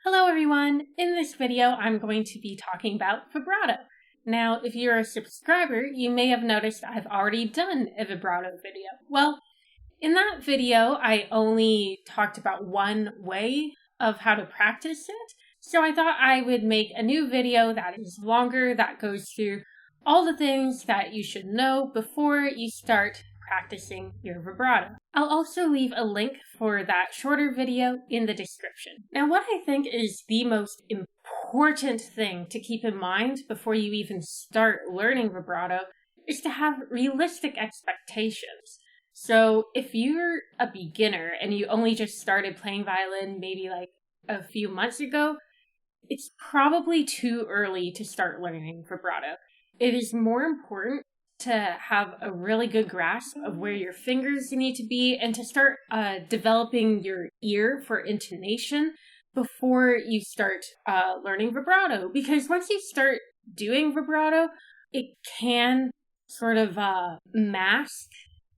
Hello everyone! In this video, I'm going to be talking about vibrato. Now, if you're a subscriber, you may have noticed I've already done a vibrato video. Well, in that video, I only talked about one way of how to practice it, so I thought I would make a new video that is longer, that goes through all the things that you should know before you start practicing your vibrato. I'll also leave a link for that shorter video in the description. Now, what I think is the most important thing to keep in mind before you even start learning vibrato is to have realistic expectations. So if you're a beginner and you only just started playing violin maybe like a few months ago, it's probably too early to start learning vibrato. It is more important to have a really good grasp of where your fingers need to be and to start developing your ear for intonation before you start learning vibrato. Because once you start doing vibrato, it can sort of mask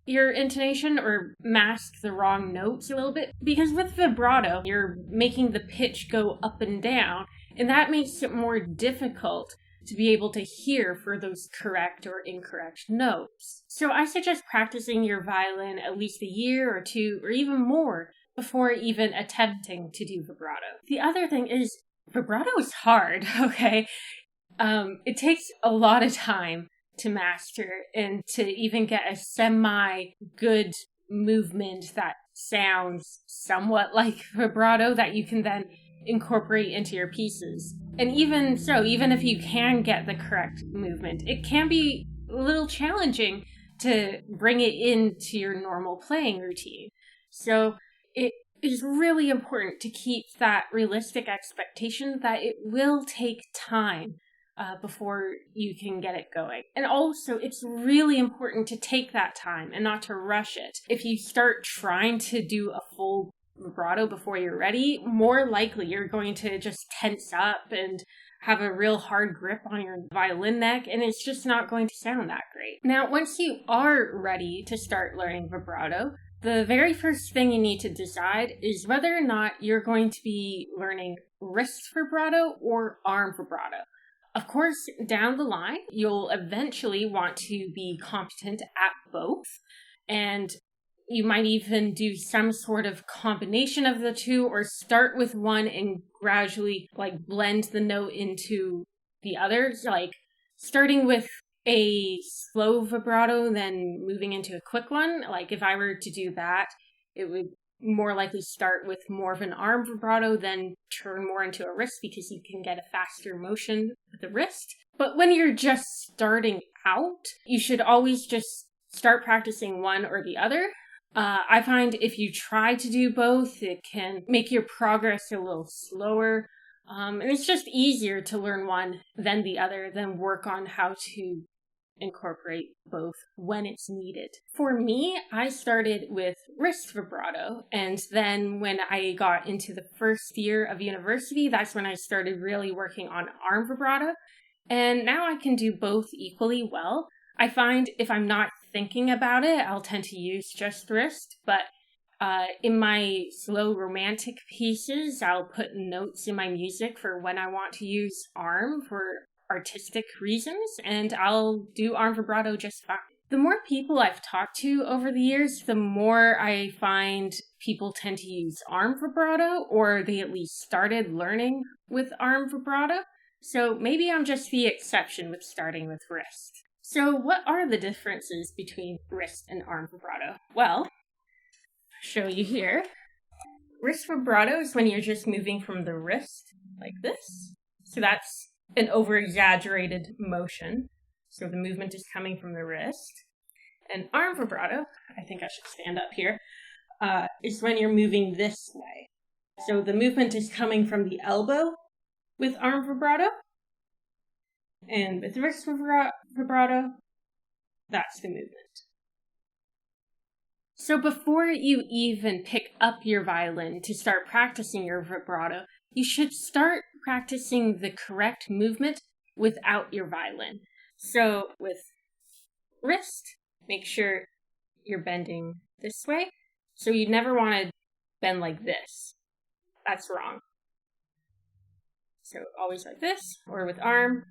your intonation or mask the wrong notes a little bit. Because with vibrato, you're making the pitch go up and down, and that makes it more difficult to be able to hear for those correct or incorrect notes. So I suggest practicing your violin at least a year or two or even more before even attempting to do vibrato. The other thing is vibrato is hard, okay? It takes a lot of time to master and to even get a semi-good movement that sounds somewhat like vibrato that you can then incorporate into your pieces. And even so, even if you can get the correct movement, it can be a little challenging to bring it into your normal playing routine. So it is really important to keep that realistic expectation that it will take time before you can get it going. And also, it's really important to take that time and not to rush it. If you start trying to do a full vibrato before you're ready, more likely you're going to just tense up and have a real hard grip on your violin neck, and it's just not going to sound that great. Now, once you are ready to start learning vibrato, the very first thing you need to decide is whether or not you're going to be learning wrist vibrato or arm vibrato. Of course, down the line, you'll eventually want to be competent at both, and you might even do some sort of combination of the two or start with one and gradually blend the note into the others, like starting with a slow vibrato, then moving into a quick one. Like if I were to do that, it would more likely start with more of an arm vibrato, then turn more into a wrist because you can get a faster motion with the wrist. But when you're just starting out, you should always just start practicing one or the other. I find if you try to do both, it can make your progress a little slower. And it's just easier to learn one than the other than work on how to incorporate both when it's needed. For me, I started with wrist vibrato, and then when I got into the first year of university, that's when I started really working on arm vibrato, and now I can do both equally well. I find if I'm not thinking about it, I'll tend to use just wrist, but in my slow romantic pieces, I'll put notes in my music for when I want to use arm for artistic reasons, and I'll do arm vibrato just fine. The more people I've talked to over the years, the more I find people tend to use arm vibrato, or they at least started learning with arm vibrato. So maybe I'm just the exception with starting with wrist. So what are the differences between wrist and arm vibrato? Well, I'll show you here. Wrist vibrato is when you're just moving from the wrist like this. So that's an over-exaggerated motion. So the movement is coming from the wrist. And arm vibrato, I think I should stand up here, is when you're moving this way. So the movement is coming from the elbow with arm vibrato. And with wrist vibrato, that's the movement. So before you even pick up your violin to start practicing your vibrato, you should start practicing the correct movement without your violin. So with wrist, make sure you're bending this way. So you never want to bend like this. That's wrong. So always like this, or with arm,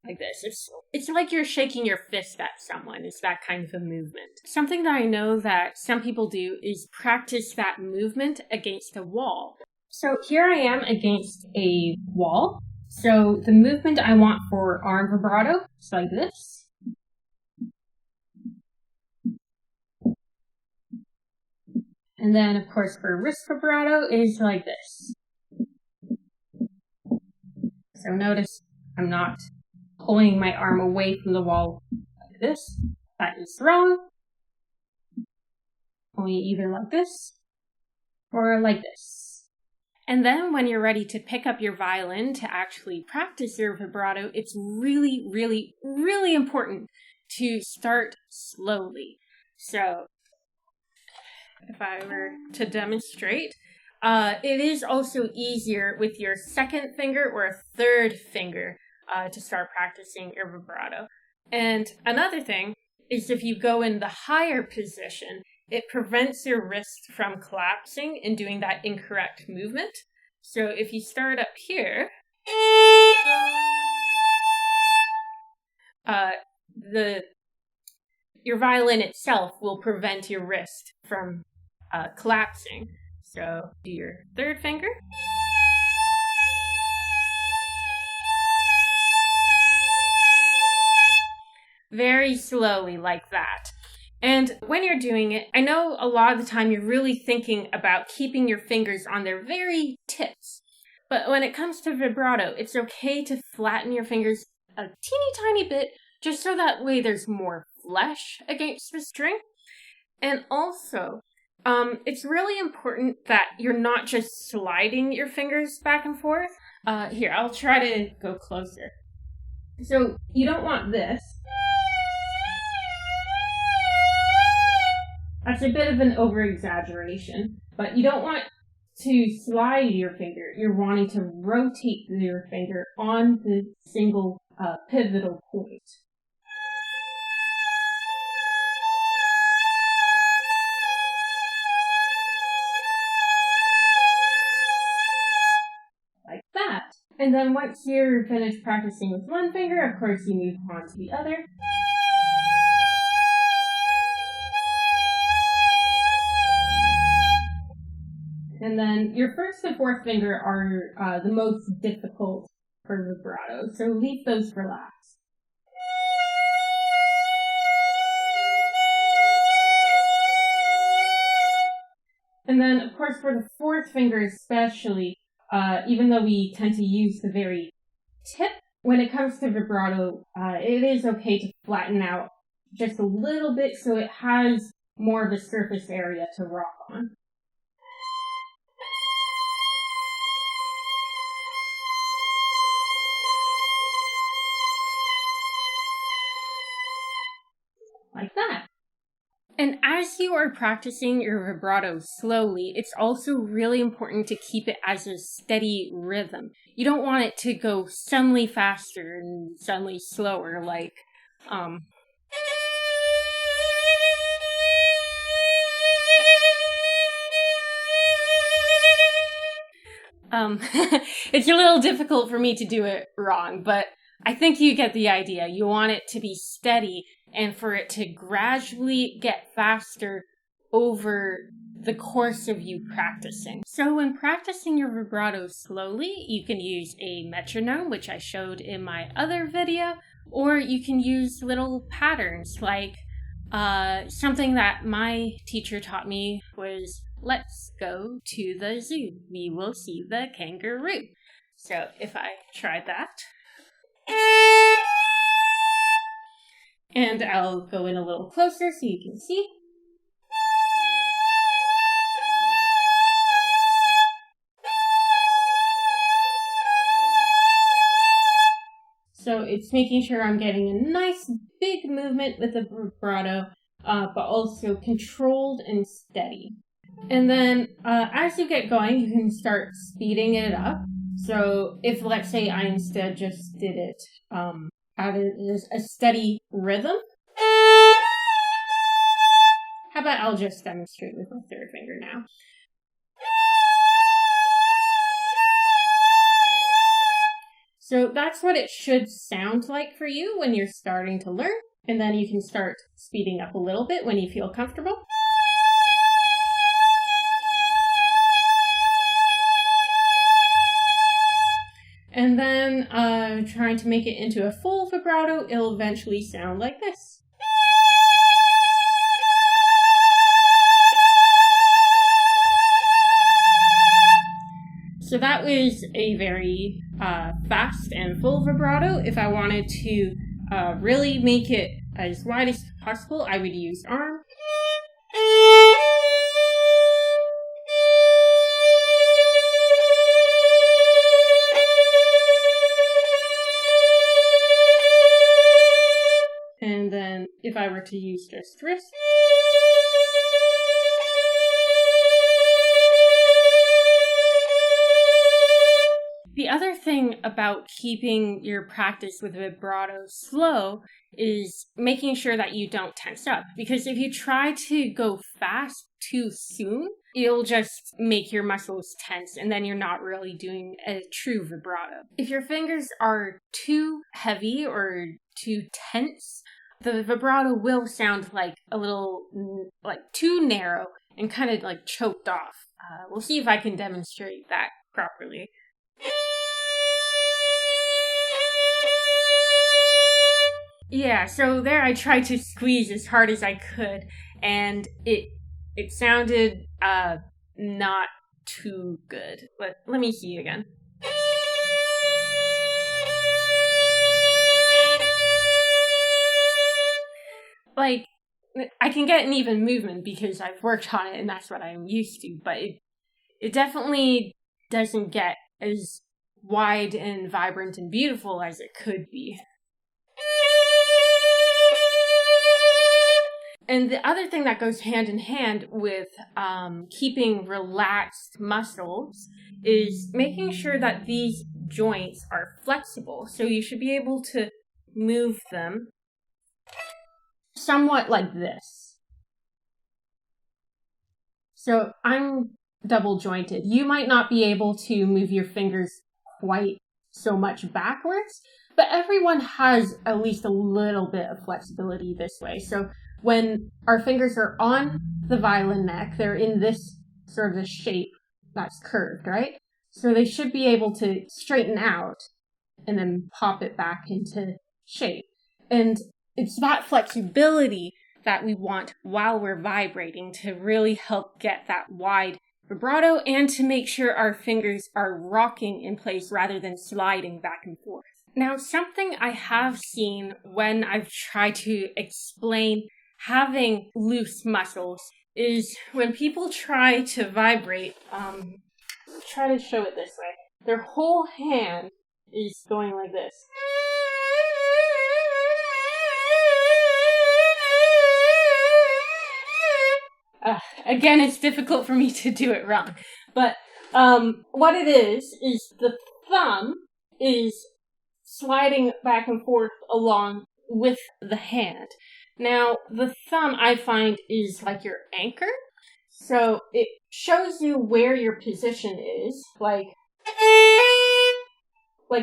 like this. It's like you're shaking your fist at someone. It's that kind of a movement. Something that I know that some people do is practice that movement against a wall. So here I am against a wall. So the movement I want for arm vibrato is like this. And then, of course, for wrist vibrato is like this. So notice I'm not pulling my arm away from the wall like this. That is wrong. Only either like this or like this. And then when you're ready to pick up your violin to actually practice your vibrato, it's really, really, really important to start slowly. So if I were to demonstrate, it is also easier with your second finger or a third finger to start practicing your vibrato. And another thing is if you go in the higher position, it prevents your wrist from collapsing and doing that incorrect movement. So if you start up here, your violin itself will prevent your wrist from collapsing. So do your third finger. Very slowly like that. And when you're doing it, I know a lot of the time you're really thinking about keeping your fingers on their very tips. But when it comes to vibrato, it's okay to flatten your fingers a teeny tiny bit, just so that way there's more flesh against the string. And also, it's really important that you're not just sliding your fingers back and forth. Here, I'll try to go closer. So you don't want this. That's a bit of an over-exaggeration, but you don't want to slide your finger. You're wanting to rotate your finger on the single pivotal point. Like that. And then once you're finished practicing with one finger, of course you move on to the other. And then your first and fourth finger are the most difficult for vibrato, so leave those for last. And then, of course, for the fourth finger especially, even though we tend to use the very tip, when it comes to vibrato, it is okay to flatten out just a little bit so it has more of a surface area to rock on. Like that. And as you are practicing your vibrato slowly, it's also really important to keep it as a steady rhythm. You don't want it to go suddenly faster and suddenly slower, like, it's a little difficult for me to do it wrong, but I think you get the idea. You want it to be steady and for it to gradually get faster over the course of you practicing. So when practicing your vibrato slowly, you can use a metronome, which I showed in my other video, or you can use little patterns like something that my teacher taught me was, let's go to the zoo. We will see the kangaroo. So if I try that, and I'll go in a little closer so you can see. So it's making sure I'm getting a nice big movement with the vibrato, but also controlled and steady. And then as you get going, you can start speeding it up. So if, let's say, I instead just did it at a steady rhythm, how about I'll just demonstrate with my third finger now. So that's what it should sound like for you when you're starting to learn. And then you can start speeding up a little bit when you feel comfortable. And then trying to make it into a full vibrato, it'll eventually sound like this. So that was a very fast and full vibrato. If I wanted to really make it as wide as possible, I would use arm. And then if I were to use just wrist. The other thing about keeping your practice with vibrato slow is making sure that you don't tense up. Because if you try to go fast too soon, it'll just make your muscles tense, and then you're not really doing a true vibrato. If your fingers are too heavy or too tense, the vibrato will sound like a little, like too narrow and kind of like choked off. We'll see if I can demonstrate that properly. Yeah, so there I tried to squeeze as hard as I could, and it sounded not too good. Let me see again. Like, I can get an even movement because I've worked on it and that's what I'm used to, but it definitely doesn't get as wide and vibrant and beautiful as it could be. And the other thing that goes hand in hand with keeping relaxed muscles is making sure that these joints are flexible. So you should be able to move them somewhat like this. So I'm double jointed. You might not be able to move your fingers quite so much backwards, but everyone has at least a little bit of flexibility this way. So when our fingers are on the violin neck, they're in this sort of a shape that's curved, right? So they should be able to straighten out and then pop it back into shape. And it's that flexibility that we want while we're vibrating to really help get that wide vibrato and to make sure our fingers are rocking in place rather than sliding back and forth. Now, something I have seen when I've tried to explain having loose muscles is when people try to vibrate, try to show it this way. Their whole hand is going like this. Again, it's difficult for me to do it wrong. But what it is the thumb is sliding back and forth along with the hand. Now, the thumb, I find, is like your anchor. So it shows you where your position is. Like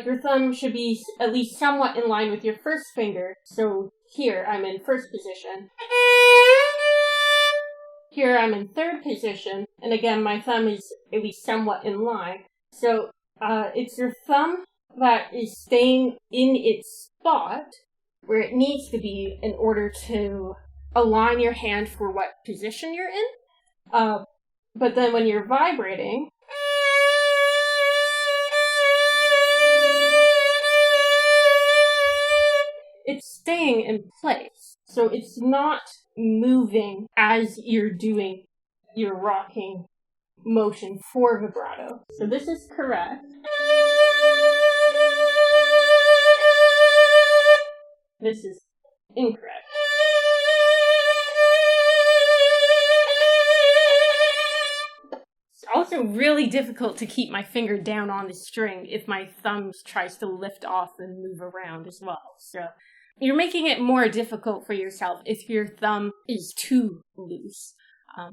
your thumb should be at least somewhat in line with your first finger. So here, I'm in first position. Here, I'm in third position. And again, my thumb is at least somewhat in line. So it's your thumb that is staying in its spot where it needs to be in order to align your hand for what position you're in. But then when you're vibrating, it's staying in place. So it's not moving as you're doing your rocking motion for vibrato. So this is correct. This is incorrect. It's also really difficult to keep my finger down on the string if my thumb tries to lift off and move around as well. So you're making it more difficult for yourself if your thumb is too loose.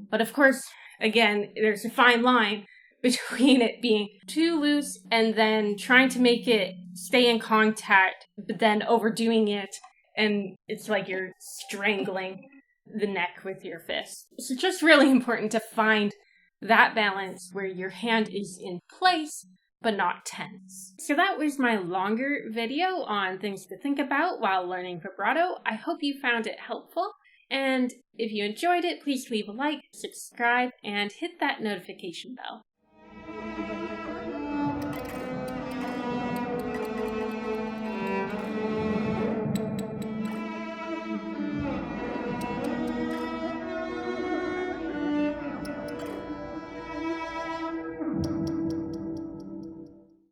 But of course, again, there's a fine line between it being too loose and then trying to make it stay in contact, but then overdoing it, and it's like you're strangling the neck with your fist. So it's just really important to find that balance where your hand is in place, but not tense. So that was my longer video on things to think about while learning vibrato. I hope you found it helpful. And if you enjoyed it, please leave a like, subscribe, and hit that notification bell.